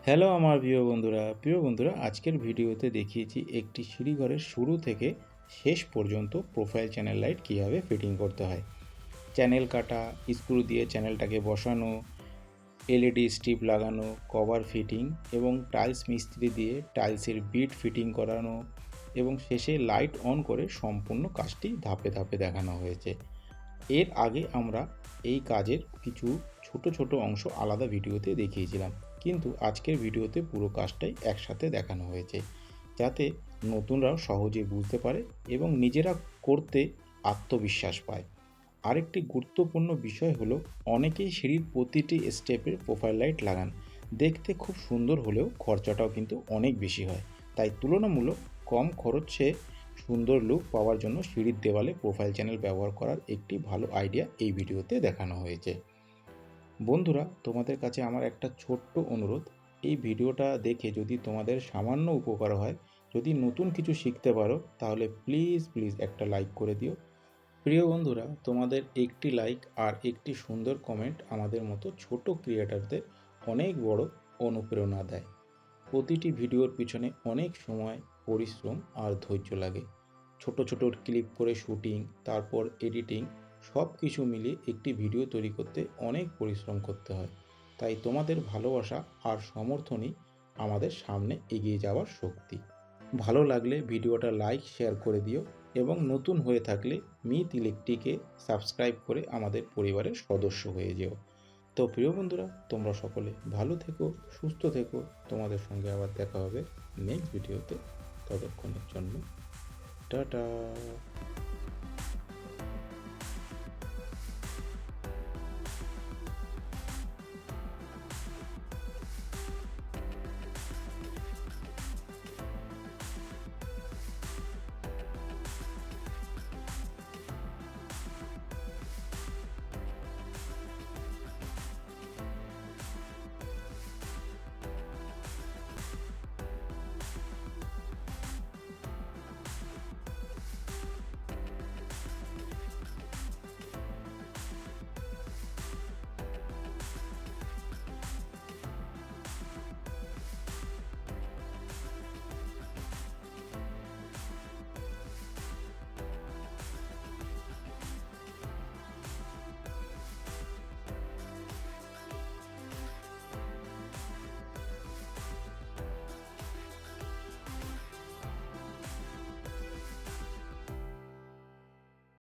Hello আমার প্রিয় বন্ধুরা আজকের ভিডিওতে দেখিয়েছি একটি সিঁড়িঘরের শুরু থেকে শেষ পর্যন্ত প্রোফাইল চ্যানেল লাইট কীভাবে ফিটিং করতে হয়। চ্যানেল কাটা, স্ক্রু দিয়ে চ্যানেলটাকে বসানো, এলইডি স্ট্রিপ লাগানো, কভার ফিটিং এবং টাইলস মিস্ত্রি দিয়ে টাইলসের বিট ফিটিং করানো এবং শেষে লাইট অন করে সম্পূর্ণ কাজটি ধাপে ধাপে দেখানো হয়েছে। এর আগে আমরা এই কাজের কিছু ছোট ছোট অংশ আলাদা ভিডিওতে দেখিয়েছিলাম, কিন্তু আজকের ভিডিওতে পুরো কাজটাই একসাথে দেখানো হয়েছে, যাতে নতুনরাও সহজে বুঝতে পারে এবং নিজেরা করতে আত্মবিশ্বাস পায়। আরেকটি গুরুত্বপূর্ণ বিষয় হলো, অনেকেই সিঁড়ির প্রতিটি স্টেপে প্রোফাইল লাইট লাগান। দেখতে খুব সুন্দর হলেও খরচাটাও কিন্তু অনেক বেশি হয়। তাই তুলনামূলক কম খরচে সুন্দর লুক পাওয়ার জন্য সিঁড়ির দেওয়ালে প্রোফাইল চ্যানেল ব্যবহার করার একটি ভালো আইডিয়া এই ভিডিওতে দেখানো হয়েছে। বন্ধুরা, তোমাদের কাছে আমার একটা ছোট্ট অনুরোধ, এই ভিডিওটা দেখে যদি তোমাদের সামান্য উপকার হয়, যদি নতুন কিছু শিখতে পারো, তাহলে প্লিজ প্লিজ একটা লাইক করে দিও। প্রিয় বন্ধুরা, তোমাদের একটি লাইক আর একটি সুন্দর কমেন্ট আমাদের মতো ছোট ক্রিয়েটারদের অনেক বড় অনুপ্রেরণা দেয়। প্রতিটি ভিডিওর পিছনে অনেক সময়, পরিশ্রম আর ধৈর্য লাগে। ছোট ছোট ক্লিপ করে শুটিং, তারপর এডিটিং, সব কিছু মিলিয়ে একটি ভিডিও তৈরি করতে অনেক পরিশ্রম করতে হয়। তাই তোমাদের ভালোবাসা আর সমর্থনই আমাদের সামনে এগিয়ে যাওয়ার শক্তি। ভালো লাগলে ভিডিওটা লাইক শেয়ার করে দিও এবং নতুন হয়ে থাকলে মিত ইলেকট্রিকে সাবস্ক্রাইব করে আমাদের পরিবারের সদস্য হয়ে যেও। তো প্রিয় বন্ধুরা, তোমরা সকলে ভালো থেকো, সুস্থ থেকো। তোমাদের সঙ্গে আবার দেখা হবে নেক্সট ভিডিওতে। ততক্ষণের জন্য টাটা।